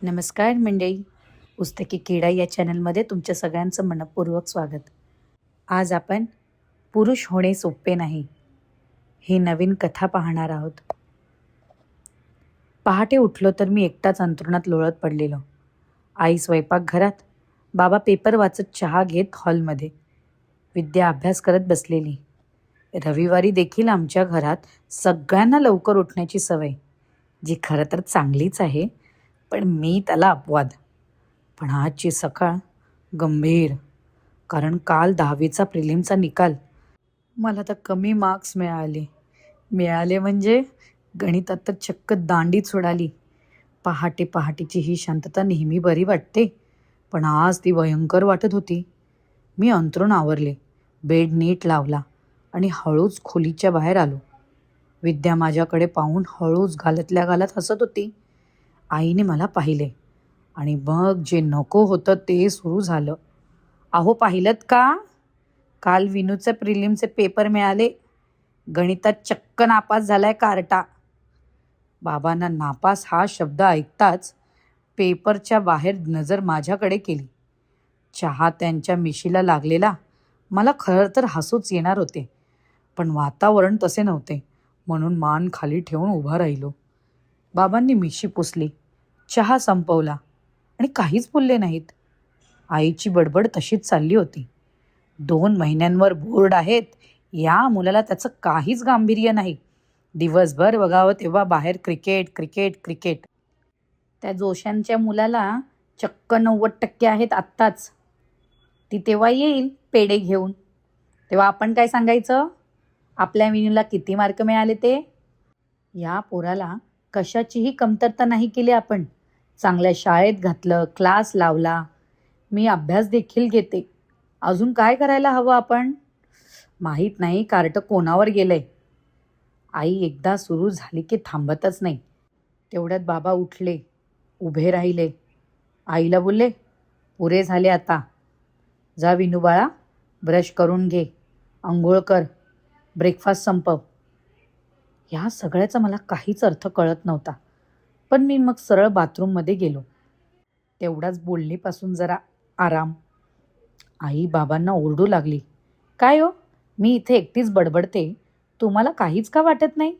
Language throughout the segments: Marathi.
नमस्कार मंडळी. पुस्तकी किडा या चॅनलमध्ये तुमच्या सगळ्यांचं मनपूर्वक स्वागत. आज आपण पुरुष होणे सोपे नाही ही नवीन कथा पाहणार आहोत. पहाटे उठलो तर मी एकटाच अंथरुणात लोळत पडलेलो. आई स्वयंपाकघरात, बाबा पेपर वाचत चहा घेत हॉलमध्ये, विद्या अभ्यास करत बसलेली. रविवारी देखील आमच्या घरात सगळ्यांना लवकर उठण्याची सवय, जी खरं तर चांगलीच आहे, पण मी त्याला अपवाद. पण आजची सकाळ गंभीर, कारण काल 10वीचा प्रिलिमचा निकाल. मला तर कमी मार्क्स मिळाले म्हणजे गणितात तर चक्क दांडीच उडाली. पहाटेची ही शांतता नेहमी बरी वाटते, पण आज ती भयंकर वाटत होती. मी अंथरूण आवरले, बेड नीट लावला आणि हळूच खोलीच्या बाहेर आलो. विद्या माझ्याकडे पाहून हळूच घालतल्या घालत हसत होती. आईने मला पाहिले आणि मग जे नको होतं ते सुरू झालं. अहो पाहिलंत का? काल विनूचे प्रिलिमचे पेपर मिळाले. गणितात चक्क नापास झालाय कार्टा. बाबांना नापास हा शब्द ऐकताच पेपरच्या बाहेर नजर माझ्याकडे केली. चहा त्यांच्या मिशीला लागलेला. मला खरं तर हसूच येणार होते, पण वातावरण तसे नव्हते, म्हणून मान खाली ठेवून उभा राहिलो. बाबांनी मिशी पुसली, चहा संपवला आणि काहीच बोलले नाहीत. आईची बडबड तशीच चालली होती. 2 महिन्यांवर बोर्ड आहेत, या मुलाला त्याचं काहीच गांभीर्य नाही. दिवसभर बघावं तेव्हा बाहेर क्रिकेट क्रिकेट क्रिकेट. त्या जोशांच्या मुलाला चक्क 90% आहेत आत्ताच. ती तेव्हा येईल पेढे घेऊन, तेव्हा आपण काय सांगायचं? आपल्या विनूला किती मार्क मिळाले ते? या पोराला कशाचीही कमतरता नाही केली आपण. चांगल्या शाळेत घातलं, क्लास लावला, मी अभ्यास देखील घेते. अजून काय करायला हवं आपण? माहीत नाही कार्ट कोणावर गेलंय. आई एकदा सुरू झाली की थांबतच नाही. तेवढ्यात बाबा उठले, उभे राहिले. आईला बोलले, पुरे झाले आता. जा विनू बाळा, ब्रश करून घे, अंघोळ कर, ब्रेकफास्ट संपव. ह्या सगळ्याचा मला काहीच अर्थ कळत नव्हता, पण मी मग सरळ बाथरूममध्ये गेलो. तेवढाच बोलणीपासून जरा आराम. आई बाबांना ओरडू लागली, काय हो, मी इथे एकटीच बडबडते, तुम्हाला काहीच का वाटत नाही?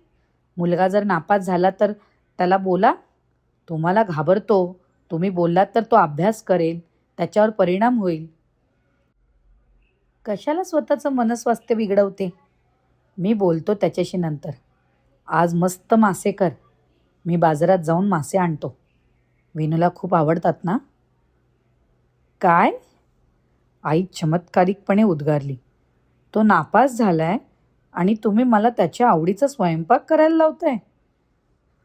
मुलगा जर नापास झाला तर त्याला बोला. तुम्हाला घाबरतो, तुम्ही बोललात तर तो अभ्यास करेल, त्याच्यावर परिणाम होईल. कशाला स्वतःचं मनस्वास्थ्य बिघडवते? मी बोलतो त्याच्याशी नंतर. आज मस्त मासे कर, मी बाजारात जाऊन मासे आणतो. विनूला खूप आवडतात ना? काय? आई चमत्कारिकपणे उद्गारली. तो नापास झालाय आणि तुम्ही मला त्याच्या आवडीचा स्वयंपाक करायला लावताय?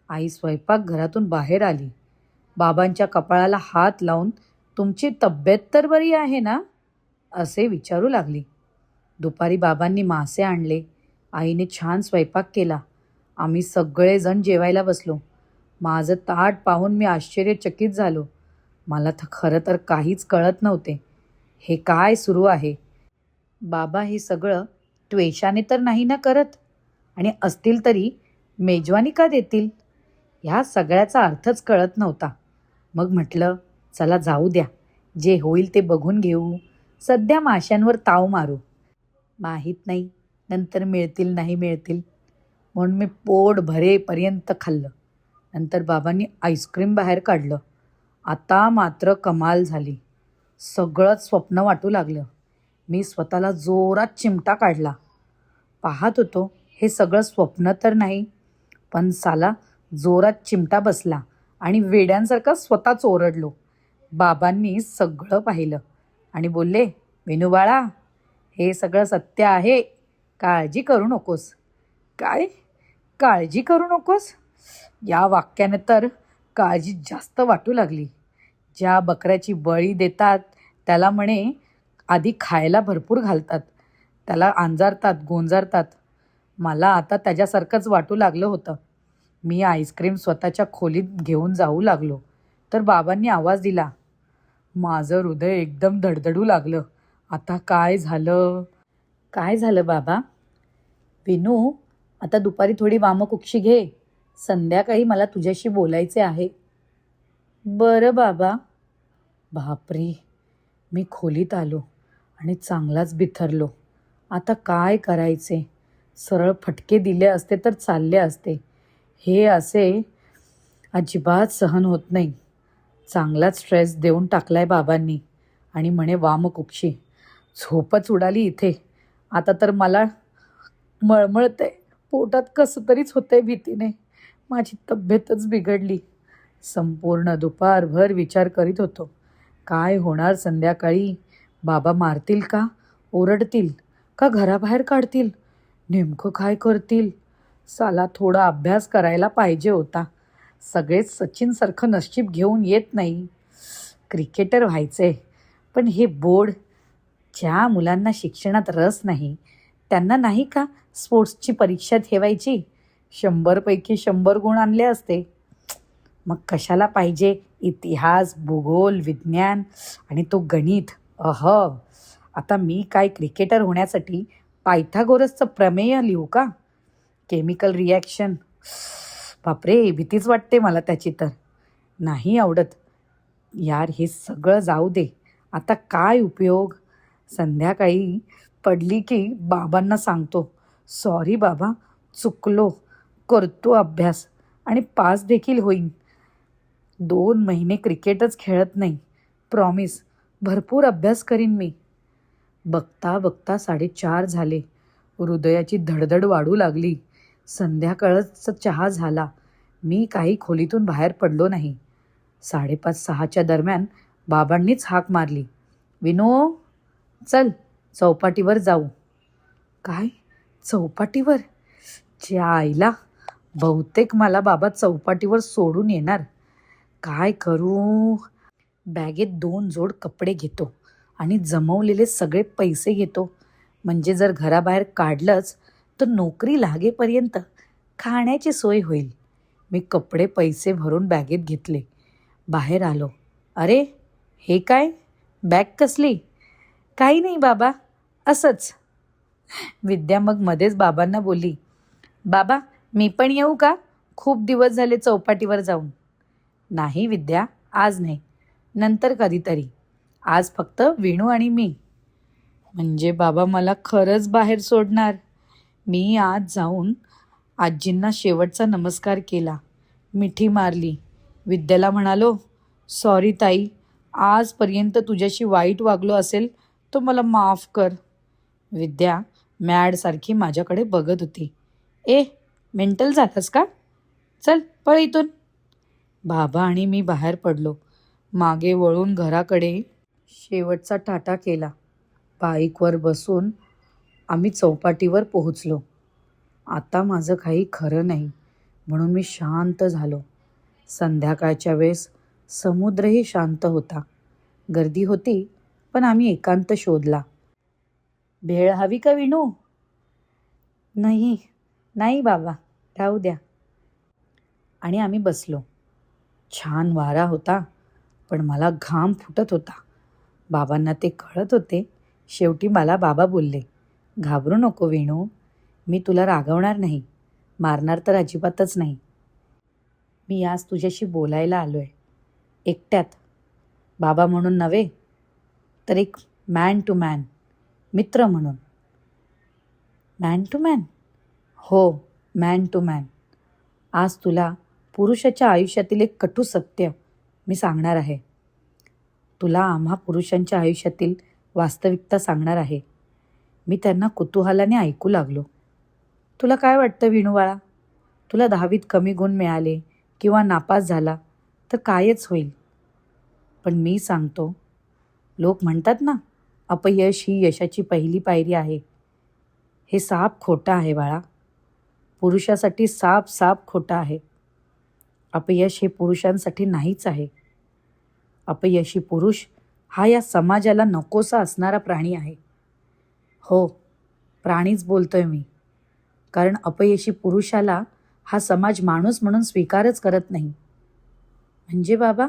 आई स्वयंपाकघरातून बाहेर आली. बाबांच्या कपाळाला हात लावून, तुमची तब्येत तर बरी आहे ना, असे विचारू लागली. दुपारी बाबांनी मासे आणले. आईने छान स्वयंपाक केला. आम्ही सगळेजण जेवायला बसलो. माझं ताट पाहून मी आश्चर्यचकित झालो. मला तर खरं तर काहीच कळत नव्हते. हे काय सुरू आहे? बाबा हे सगळं त्वेषाने तर नाही ना करत? आणि असतील तरी मेजवानी का देतील? ह्या सगळ्याचा अर्थच कळत नव्हता. मग म्हटलं, चला जाऊ द्या, जे होईल ते बघून घेऊ. सध्या माशांवर ताव मारू. माहीत नाही नंतर मिळतील नाही मिळतील, म्हणून मी पोट भरेपर्यंत खाल्लं. नंतर बाबांनी आईस्क्रीम बाहेर काढलं. आता मात्र कमाल झाली. सगळंच स्वप्न वाटू लागलं. मी स्वतःला जोरात चिमटा काढला. पाहत होतो हे सगळं स्वप्न तर नाही, पण साला जोरात चिमटा बसला आणि वेड्यांसारखा स्वतःच ओरडलो. बाबांनी सगळं पाहिलं आणि बोलले, विनू बाळा, हे सगळं सत्य आहे, काळजी करू नकोस. काय? काळजी करू नकोस? या वाक्याने तर काळजी जास्त वाटू लागली. ज्या बकऱ्याची बळी देतात त्याला म्हणे आधी खायला भरपूर घालतात, त्याला अंजारतात गोंजारतात. मला आता त्याच्यासारखंच वाटू लागलं होतं. मी आईस्क्रीम स्वतःच्या खोलीत घेऊन जाऊ लागलो तर बाबांनी आवाज दिला. माझं हृदय एकदम धडधडू लागलं. आता काय झालं? काय झालं बाबा? विनू, आता दुपारी थोडी वामकुक्षी घे, संध्याकाळी मला तुझ्याशी बोलायचे आहे. बरं बाबा. बापरे, मी खोलीत आलो आणि चांगलाच बिथरलो. आता काय करायचे? सरळ फटके दिले असते तर चालले असते. हे असे अजिबात सहन होत नाही. चांगलाच स्ट्रेस देऊन टाकलाय बाबांनी. आणि म्हणे वामकुक्षी. झोपच उडाली इथे. आता तर मला मळमळतंय. पोटात कसं तरीच होतंय भीतीने. माझी तब्येतच बिघडली. संपूर्ण दुपारभर विचार करीत होतो. काय होणार संध्याकाळी? बाबा मारतील का? ओरडतील का? घराबाहेर काढतील? नेमकं काय करतील? साला थोडा अभ्यास करायला पाहिजे होता. सगळेच सचिनसारखं नशीब घेऊन येत नाही. क्रिकेटर व्हायचे. पण हे बोर्ड, ज्या मुलांना शिक्षणात रस नाही त्यांना नाही का स्पोर्ट्सची परीक्षा ठेवायची? 100 पैकी 100 गुण आणले असते. मग कशाला पाहिजे इतिहास, भूगोल, विज्ञान आणि तो गणित? आता मी काय क्रिकेटर होण्यासाठी पायथागोरसचं प्रमेय लिहू का? केमिकल रिॲक्शन, बापरे, भीतीच वाटते मला त्याची तर. नाही आवडत. यार, हे सगळं जाऊ दे. आता काय उपयोग? संध्याकाळी पडली की बाबांना सांगतो, सॉरी बाबा, चुकलो, करतो अभ्यास आणि पास देखील होईन. 2 महिने क्रिकेटच खेळत नाही. प्रॉमिस, भरपूर अभ्यास करीन मी. बघता बघता 4:30 झाले. हृदयाची धडधड वाढू लागली. संध्याकाळचा चहा झाला. मी काही खोलीतून बाहेर पडलो नाही. 5:30-6च्या दरम्यान बाबांनीच हाक मारली, विनो, चल चौपाटीवर जाऊ. काय? चौपाटीवर? ज्या आईला, बहुतेक मला बाबा चौपाटीवर सोडून येणार. काय करू? बॅगेत 2 जोड कपडे घेतो आणि जमवलेले सगळे पैसे घेतो. म्हणजे जर घराबाहेर काढलंच तर नोकरी लागेपर्यंत खाण्याची सोय होईल. मी कपडे पैसे भरून बॅगेत घेतले. बाहेर आलो. अरे, हे काय? बॅग कसली? काही नाही बाबा, असंच. विद्या मग मध्येच बाबांना बोलली, बाबा, मी पण येऊ का? खूप दिवस झाले चौपाटीवर जाऊन. नाही विद्या, आज नाही, नंतर कधीतरी. आज फक्त वेणू आणि मी. म्हणजे बाबा मला खरंच बाहेर सोडणार? मी आज जाऊन आजींना शेवटचा नमस्कार केला. मिठी मारली. विद्याला म्हणालो, सॉरी ताई, आजपर्यंत तुझ्याशी वाईट वागलो असेल तर मला माफ कर. विद्या मॅडसारखी माझ्याकडे बघत होती. ए, मेंटल झालास का? चल पळ इथून. बाबा आणि मी बाहेर पडलो. मागे वळून घराकडे शेवटचा टाटा केला. बाईकवर बसून आम्ही चौपाटीवर पोहोचलो. आता माझं काही खरं नाही म्हणून मी शांत झालो. संध्याकाळच्या वेळेस समुद्रही शांत होता. गर्दी होती पण आम्ही एकांत शोधला. भेळ हवी का विणू? नाही, नाही बाबा, राहू द्या. आणि आम्ही बसलो. छान वारा होता पण मला घाम फुटत होता. बाबांना ते कळत होते. शेवटी मला बाबा बोलले, घाबरू नको वेणू, मी तुला रागवणार नाही, मारणार तर अजिबातच नाही. मी आज तुझ्याशी बोलायला आलो आहे, एकट्यात. बाबा म्हणून नव्हे, तर एक मॅन टू मॅन, मित्र म्हणून. Man to man? हो, मॅन टू मॅन. आज तुला पुरुषाच्या आयुष्यातील एक कटू सत्य मी सांगणार आहे. तुला आम्हा पुरुषांच्या आयुष्यातील वास्तविकता सांगणार आहे. मी त्यांना कुतूहलाने ऐकू लागलो. तुला काय वाटतं विणू बाळा? तुला 10वीत कमी गुण मिळाले किंवा नापास झाला तर कायच होईल. पण मी सांगतो, लोक म्हणतात ना, अपयश ही यशाची पहिली पायरी आहे. हे साप खोटं आहे बाळा. पुरुषासाठी साप खोटं आहे. अपयश हे पुरुषांसाठी नाहीच आहे. अपयशी पुरुष हा या समाजाला नकोसा असणारा प्राणी आहे. हो, प्राणीच बोलतोय मी. कारण अपयशी पुरुषाला हा समाज माणूस म्हणून स्वीकारच करत नाही. म्हणजे बाबा,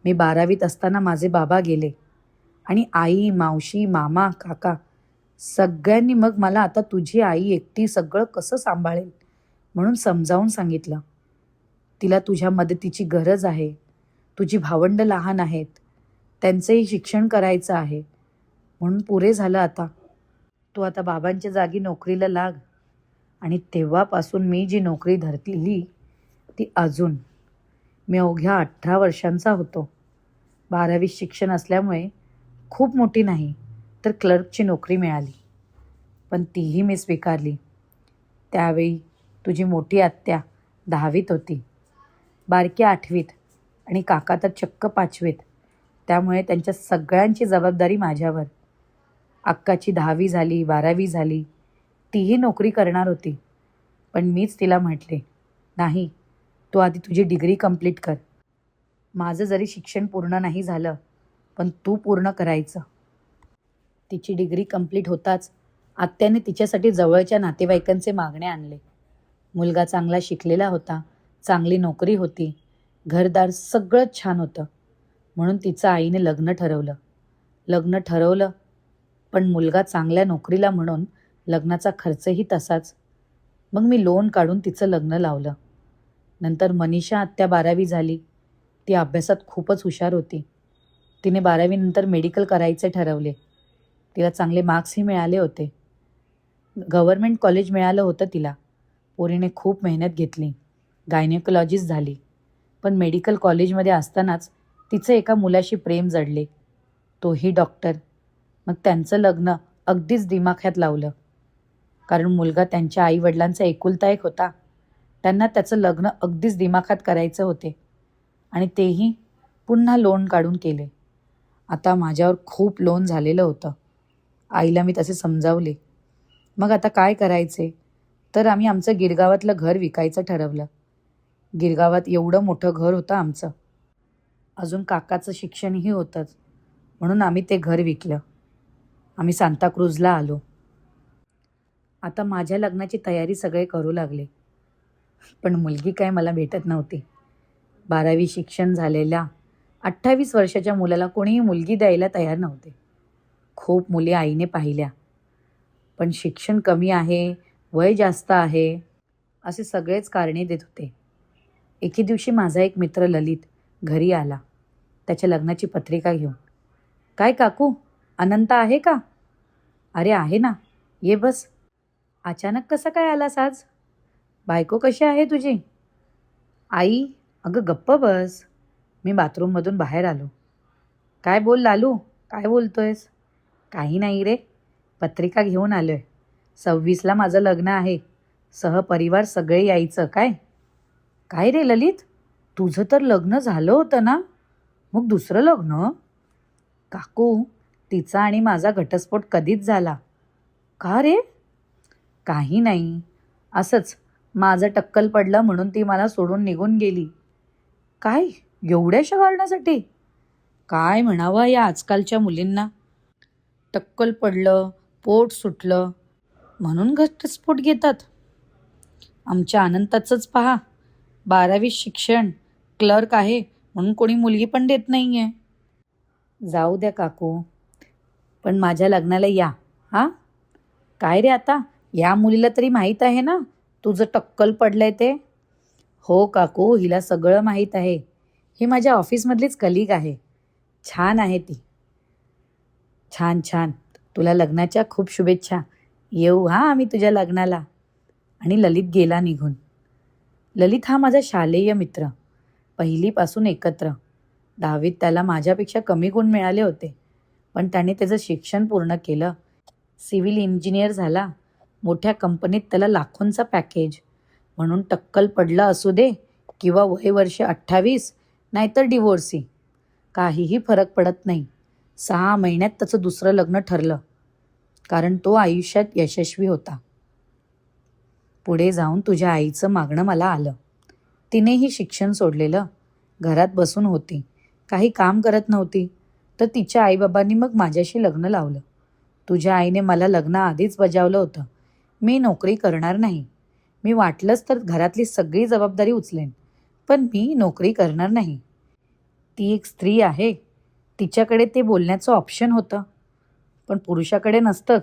मी 12वीत असताना माझे बाबा गेले आणि आई, मावशी, मामा, काका सगळ्यांनी मग मला आता तुझी आई एकटी सगळं कसं सांभाळेल म्हणून समजावून सांगितलं. तिला तुझ्या मदतीची गरज आहे. तुझी भावंडं लहान आहेत. त्यांचंही शिक्षण करायचं आहे. म्हणून पुरे झालं आता. तू आता बाबांच्या जागी नोकरीला लाग. आणि तेव्हापासून मी जी नोकरी धरलेली ती अजून. मी अवघ्या 18 वर्षांचा होतो. 12वी शिक्षण असल्यामुळे खूप मोठी नाही तर क्लर्कची नोकरी मिळाली. पण तीही मी स्वीकारली. त्यावेळी तुझी मोठी आत्या 10वीत होती, बारकी 8वीत आणि काका तर चक्क 5वीत. त्यामुळे त्यांच्या सगळ्यांची जबाबदारी माझ्यावर. अक्काची 10वी झाली, 12वी झाली. तीही नोकरी करणार होती. पण मीच तिला म्हटले, नाही, तू आधी तुझी डिग्री कंप्लीट कर. माझं जरी शिक्षण पूर्ण नाही झालं, पण तू पूर्ण करायचं. तिची डिग्री कंप्लीट होताच आत्याने तिच्यासाठी जवळच्या नातेवाईकांचे मागणे आणले. मुलगा चांगला शिकलेला होता, चांगली नोकरी होती, घरदार सगळंच छान होतं. म्हणून तिचं आईने लग्न ठरवलं. पण मुलगा चांगल्या नोकरीला म्हणून लग्नाचा खर्चही तसाच. मग मी लोन काढून तिचं लग्न लावलं. नंतर मनीषा आत्या 12वी झाली. ती अभ्यासात खूपच हुशार होती. तिने 12वी नंतर मेडिकल करायचे ठरवले. तिला चांगले मार्क्सही मिळाले होते. गव्हर्नमेंट कॉलेज मिळालं होतं तिला. पोरीने खूप मेहनत घेतली, गायनेकोलॉजिस्ट झाली. पण मेडिकल कॉलेजमध्ये असतानाच तिचं एका मुलाशी प्रेम जडले. तोही डॉक्टर. मग त्यांचं लग्न अगदीच दिमाखात लावलं. कारण मुलगा त्यांच्या आईवडिलांचा एकुलता एक होता. त्यांना त्याचं लग्न अगदीच दिमाखात करायचं होते. आणि तेही पुन्हा लोन काढून केले. आता माझ्यावर खूप लोन झालेलं होतं. आईला मी तसे समजावले. मग आता काय करायचे, तर आम्ही आमचं गिरगावातलं घर विकायचं ठरवलं. गिरगावात एवढं मोठं घर होतं आमचं. अजून काकाचं शिक्षणही होतंच. म्हणून आम्ही ते घर विकलं. आम्ही सांताक्रूजला आलो. आता माझ्या लग्नाची तयारी सगळे करू लागले. पण मुलगी काय मला भेटत नव्हती. 12वी शिक्षण झालेल्या 28 वर्षाच्या मुलाला कोणीही मुलगी द्यायला तयार नव्हते. खूप मुली आईने पाहिल्या. पण शिक्षण कमी आहे, वय जास्त आहे, असे सगळेच कारणे देत होते. एके दिवशी माझा एक मित्र ललित घरी आला, त्याच्या लग्नाची पत्रिका घेऊन. काय काकू, अनंत आहे का? अरे आहे ना, ये बस. अचानक कसं काय आलास आज? बायको कशी आहे तुझी? आई, अगं गप्प बस. मी बाथरूममधून बाहेर आलो. काय बोल लालू, काय बोलतोयस? काही नाही रे, पत्रिका घेऊन आलोय. 26ला माझं लग्न आहे. सहपरिवार सगळे यायचं. काय काय रे ललित, तुझं तर लग्न झालं होतं ना, मग दुसरं लग्न? काकू, तिचा आणि माझा घटस्फोट कधीच झाला. का रे? काही नाही, असंच. माझं टक्कल पडलं म्हणून ती मला सोडून निघून गेली. काय, एवढ्याशा कारणासाठी? काय म्हणावं या आजकालच्या मुलींना. टक्कल पडलं, पोट सुटलं म्हणून घटस्फोट घेतात. आमच्या अनंताचंच पहा, 12वी शिक्षण, क्लर्क आहे म्हणून कोणी मुलगी पण देत नाही आहे. जाऊ द्या काकू, पण माझ्या लग्नाला या. हां, काय रे आता, या मुलीला तरी माहीत आहे ना तुझं टक्कल पडलंय ते? हो काकू, हिला सगळं माहीत आहे. ही माझ्या ऑफिसमधलीच कलीग आहे. छान आहे ती. छान छान, तुला लग्नाच्या खूप शुभेच्छा. येऊ हां आम्ही तुझ्या लग्नाला. आणि ललित गेला निघून. ललित हा माझा शालेय मित्र. पहिलीपासून एकत्र. 10वीत त्याला माझ्यापेक्षा कमी गुण मिळाले होते. पण त्याने त्याचं शिक्षण पूर्ण केलं. सिव्हिल इंजिनियर झाला. मोठ्या कंपनीत त्याला लाखोंचा पॅकेज. म्हणून टक्कल पडलं असू दे किंवा वय वर्ष 28 नाहीतर डिवोर्सी, काहीही फरक पडत नाही. 6 महिन्यात त्याचं दुसरं लग्न ठरलं. कारण तो आयुष्यात यशस्वी होता. पुढे जाऊन तुझ्या आईचं मागणं मला आलं. तिनेही शिक्षण सोडलेलं. घरात बसून होती, काही काम करत नव्हती. तर तिच्या आईबाबांनी मग माझ्याशी लग्न लावलं. तुझ्या आईने मला लग्न आधीच बजावलं होतं. मी नोकरी करणार नाही. मी वाटलंच तर घरातली सगळी जबाबदारी उचलेन, पण मी नोकरी करणार नाही. ती एक स्त्री आहे, तिच्याकडे ते बोलण्याचं ऑप्शन होतं. पण पुरुषाकडे नसतं.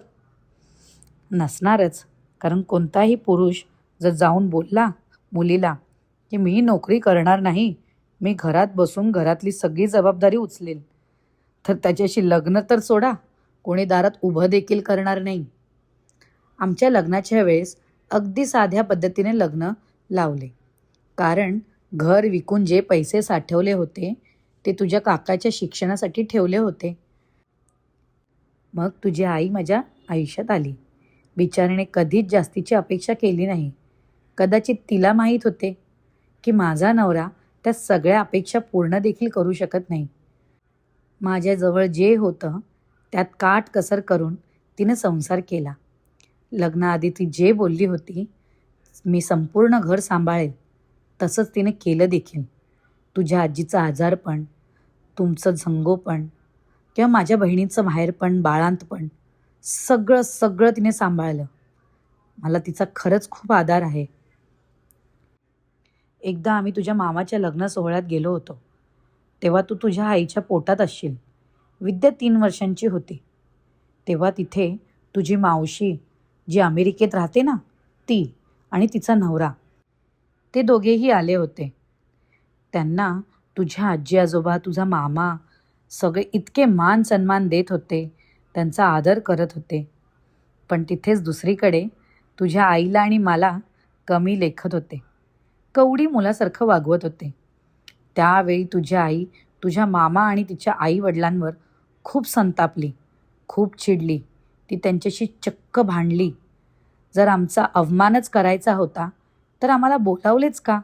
नसणारच. कारण कोणताही पुरुष जर जाऊन बोलला मुलीला की मी नोकरी करणार नाही, मी घरात बसून घरातली सगळी जबाबदारी उचलेल, तर त्याच्याशी लग्न तर सोडा, कोणी दारात उभं देखील करणार नाही. आमच्या लग्नाच्या वेळेस अगदी साध्या पद्धतीने लग्न लावले. कारण घर विकून जे पैसे साठवले होते ते तुझ्या काकाच्या शिक्षणासाठी ठेवले होते. मग तुझी आई माझ्या आयुष्यात आली. बिचारीने कधीच जास्तीची अपेक्षा केली नाही. कदाचित तिला माहीत होते की माझा नवरा त्या सगळ्या अपेक्षा पूर्ण देखील करू शकत नाही. माझ्याजवळ जे होतं त्यात काटकसर करून तिने संसार केला. लग्नाआधी ती जे बोलली होती, मी संपूर्ण घर सांभाळेल, तसंच तिने केलं देखील. तुझ्या आजीचं आजारपण, तुमचं झंगोपण किंवा माझ्या बहिणीचं माहेरपण, बाळंतपण सगळं सगळं तिने सांभाळलं. मला तिचा खरंच खूप आदर आहे. एकदा आम्ही तुझ्या मामाच्या लग्न सोहळ्यात गेलो होतो. तेव्हा तू तुझ्या आईच्या पोटात असशील. विद्या 3 वर्षांची होती. तेव्हा तिथे तुझी मावशी, जी अमेरिकेत राहते ना, ती आणि तिचा नवरा, ते दोघेही आले होते. त्यांना तुझ्या आजी आजोबा, तुझा मामा सगळे इतके मान सन्मान देत होते, त्यांचा आदर करत होते. पण तिथेच दुसरीकडे तुझ्या आईला आणि मला कमी लेखत होते. कवडी मुलासारखं वागवत होते. त्यावेळी तुझी आई तुझ्या मामा आणि तिच्या आई-वडिलांवर खूप संतापली, खूप चिडली. ती त्यांच्याशी चक्क भांडली. जर आमचा अवमानच करायचा होता, तर आम्हाला बोलावलेच का?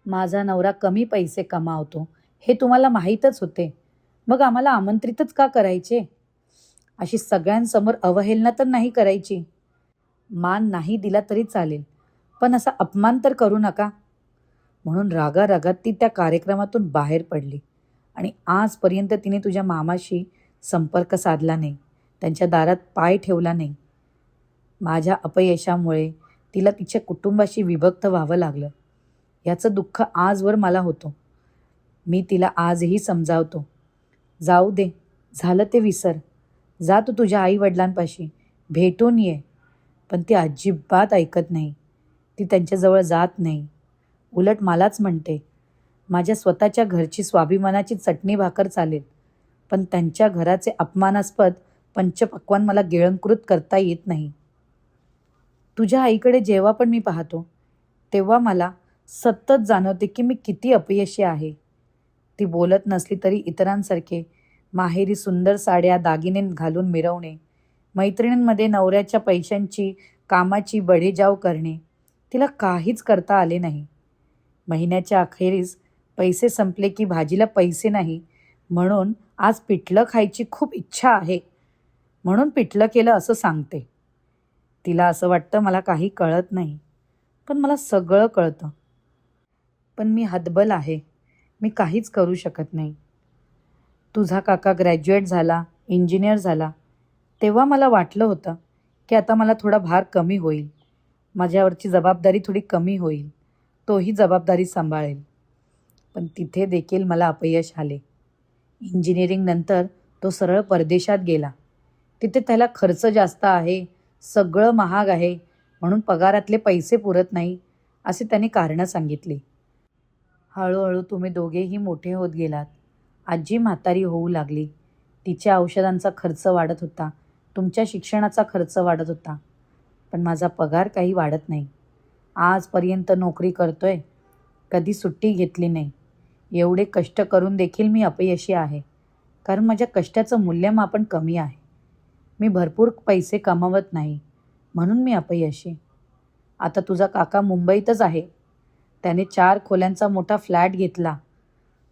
माझा नवरा कमी पैसे कमावतो, हे तुम्हाला माहीतच होते. मग आम्हाला आमंत्रितच का करायचे? अशी सगळ्यांसमोर अवहेलना तर नाही करायची. मान नाही दिला तरी चालेल, पण असा अपमान तर करू नका. म्हणून रागारागात ती त्या कार्यक्रमातून बाहेर पडली आणि आजपर्यंत तिने तुझ्या मामाशी संपर्क साधला नाही, त्यांच्या दारात पाय ठेवला नाही. माझ्या अपयशामुळे तिला तिच्या कुटुंबाशी विभक्त व्हावं लागलं. याचं दुःख आजवर मला होतो. मी तिला आजही समजावतो, जाऊ दे, झालं ते विसर. जा तू तुझ्या आई-वडिलांपाशी, भेटून ये. पण ती अजिबात ऐकत नाही. ती त्यांच्याजवळ जात नाही. उलट मलाच म्हणते, माझ्या स्वतःच्या घरची स्वाभिमानाची चटणी भाकर चालेल, पण त्यांच्या घराचे अपमानास्पद पंचपक्वान्न मला गिळंकृत करता येत नाही. तुझ्या आईकडे जेव्हा पण मी पाहतो, तेव्हा मला सतत जाणवते की मी किती अपयशी आहे. ती बोलत नसली तरी इतरांसारखे माहेरी सुंदर साड्या, दागिने घालून मिरवणे, मैत्रिणींमध्ये नवऱ्याच्या पैशांची, कामाची बडेजाव करणे, तिला काहीच करता आले नाही. महिन्याच्या अखेरीस पैसे संपले की भाजीला पैसे नाही, म्हणून आज पिठलं खायची खूप इच्छा आहे, म्हणून पिठलं केलं असं सांगते. तिला असं वाटतं मला काही कळत नाही, पण मला सगळं कळतं. पण मी हतबल आहे. मी काहीच करू शकत नाही. तुझा काका ग्रॅज्युएट झाला, इंजिनियर झाला, तेव्हा मला वाटलं होतं की आता मला थोडा भार कमी होईल. माझ्यावरची जबाबदारी थोडी कमी होईल. तोही जबाबदारी सांभाळेल. पण तिथे देखील मला अपयश आले. इंजिनिअरिंगनंतर तो सरळ परदेशात गेला. तिथे त्याला खर्च जास्त आहे, सगळं महाग आहे, म्हणून पगारातले पैसे पुरत नाही, असे त्याने कारणं सांगितली. हळूहळू तुम्ही दोघेही मोठे होत गेलात. आजी म्हातारी होऊ लागली. तिच्या औषधांचा खर्च वाढत होता. तुमच्या शिक्षणाचा खर्च वाढत होता. पण माझा पगार काही वाढत नाही. आजपर्यंत नोकरी करतोय, कधी सुट्टी घेतली नाही. एवढे कष्ट करून देखील मी अपयशी आहे, कारण माझ्या कष्टाचं मूल्यमापन कमी आहे. मी भरपूर पैसे कमावत नाही, म्हणून मी अपयशी. आता तुझा काका मुंबईतच आहे. त्याने 4 खोल्यांचा मोठा फ्लॅट घेतला.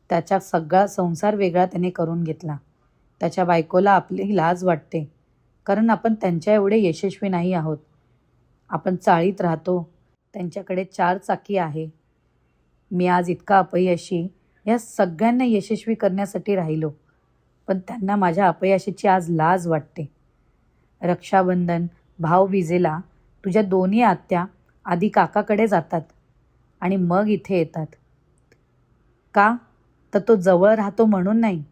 त्याचा सगळा संसार वेगळा त्याने करून घेतला. त्याच्या बायकोला आपली लाज वाटते, कारण आपण त्यांच्या एवढे यशस्वी नाही आहोत. आपण चाळीत राहतो, त्यांच्याकडे 4 चाकी आहे. मी आज इतका अपयशी या सगळ्यांना यशस्वी करण्यासाठी राहिलो, पण त्यांना माझ्या अपयशाची आज लाज वाटते. रक्षाबंधन, भाऊबीजेला तुझ्या दोन्ही आत्या आधी काकाकडे जातात आणि मग इथे येतात. का? तर तो जवळ राहतो म्हणून नाही,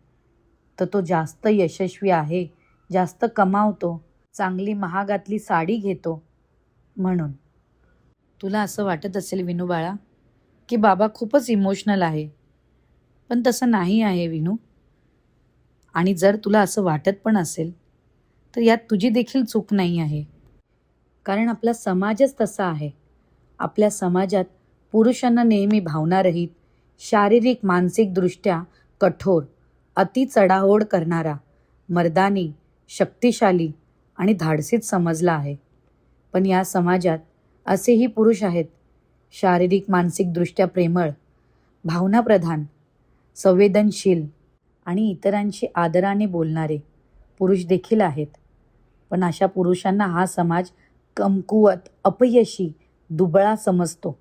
तर तो जास्त यशस्वी आहे, जास्त कमावतो, चांगली महागातली साडी घेतो म्हणून. तुला असं वाटत असेल विनू बाळा, की बाबा खूपच इमोशनल आहे. पण तसं नाही आहे विनू. आणि जर तुला असं वाटत पण असेल, तर यात तुझी देखील चूक नाही आहे. कारण आपला समाजच तसा आहे. आपल्या समाजात पुरुषांना नेहमी भावनारहित, शारीरिक मानसिकदृष्ट्या कठोर, अति चढाओढ करणारा, मर्दानी, शक्तिशाली आणि धाडसीच समजला आहे. पण या समाजात असेही पुरुष आहेत, शारीरिक मानसिकदृष्ट्या प्रेमळ, भावनाप्रधान, संवेदनशील आणि इतरांशी आदराने बोलणारे पुरुष देखील आहेत. पण अशा पुरुषांना हा समाज कमकुवत, अपयशी, दुबळा समजतो.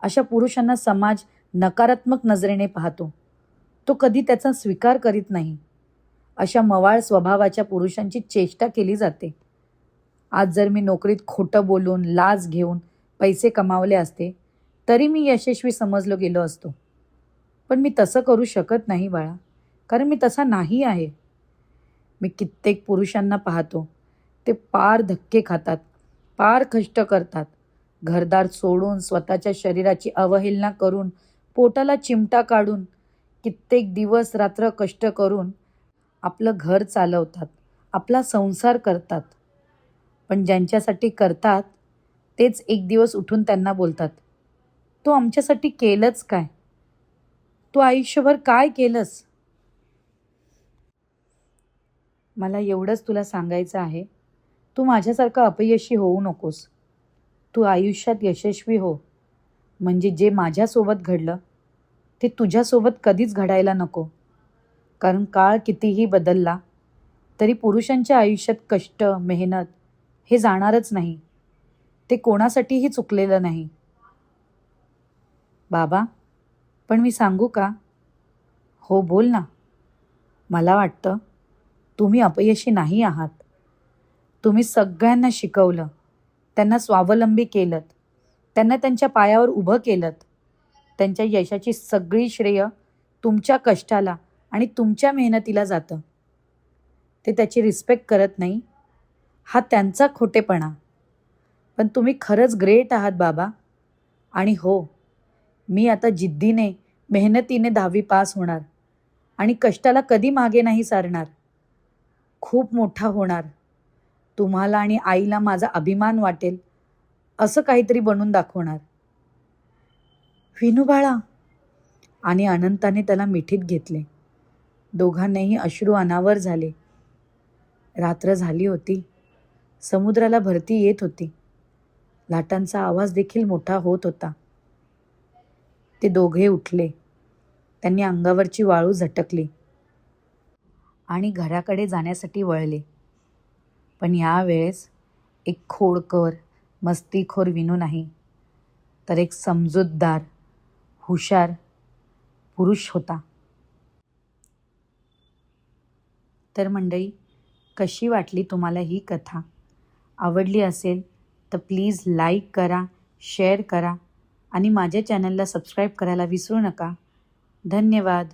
अशा पुरुषांना समाज नकारात्मक नजरेने पाहतो. तो कधी त्याचा स्वीकार करीत नाही. अशा मवाळ स्वभावाच्या पुरुषांची चेष्टा केली जाते. आज जर मी नोकरीत खोटं बोलून, लाच घेऊन पैसे कमावले असते, तरी मी यशस्वी समजलो गेलो असतो. पण मी तसं करू शकत नाही बाळा, कारण मी तसा नाही आहे. मी कित्येक पुरुषांना पाहतो, ते पार धक्के खातात, पार कष्ट करतात. घरदार सोडून, स्वतःच्या शरीराची अवहेलना करून, पोटाला चिमटा काढून, कित्येक दिवस रात्र कष्ट करून आपलं घर चालवतात, आपला संसार करतात. पण ज्यांच्यासाठी करतात, तेच एक दिवस उठून त्यांना बोलतात, "तू आमच्यासाठी केलंच काय? तू आयुष्यभर काय केलंस?" मला एवढंच तुला सांगायचं आहे, तू माझ्यासारखा अपयशी होऊ नकोस. तू आयुष्यात यशस्वी हो. म्हणजे जे माझ्यासोबत घडलं, ते तुझ्यासोबत कधीच घडायला नको. कारण काळ कितीही बदलला, तरी पुरुषांच्या आयुष्यात कष्ट, मेहनत हे जाणारच नाही. ते कोणासाठीही चुकलेलं नाही. बाबा, पण मी सांगू का? हो, बोल ना. मला वाटतं, तुम्ही अपयशी नाही आहात. तुम्ही सगळ्यांना शिकवलं, त्यांना स्वावलंबी केलंत, त्यांना त्यांच्या पायावर उभं केलंत. त्यांच्या यशाची सगळी श्रेय तुमच्या कष्टाला आणि तुमच्या मेहनतीला जातं. ते त्याची रिस्पेक्ट करत नाही, हा त्यांचा खोटेपणा. पण तुम्ही खरंच ग्रेट आहात बाबा. आणि हो, मी आता जिद्दीने, मेहनतीने 10वी पास होणार आणि कष्टाला कधी मागे नाही सारणार. खूप मोठा होणार. तुम्हाला आणि आईला माझा अभिमान वाटेल असं काहीतरी बनून दाखवणार. विनू बाळा. आणि अनंताने त्याला मिठीत घेतले. दोघांनाही अश्रू अनावर झाले. रात्र झाली होती. समुद्राला भरती येत होती. लाटांचा आवाज देखील मोठा होत होता. ते दोघे उठले. त्यांनी अंगावरची वाळू झटकली आणि घराकडे जाण्यासाठी वळले. पण यावेळेस एक खोडकर, मस्तीखोर विनू नाही, तर एक समजूतदार, हुशार पुरुष होता. तर मंडळी, कशी वाटली तुम्हाला ही कथा? आवडली असेल तर प्लीज लाईक करा, शेअर करा आणि माझ्या चॅनलला सबस्क्राईब करायला विसरू नका. धन्यवाद.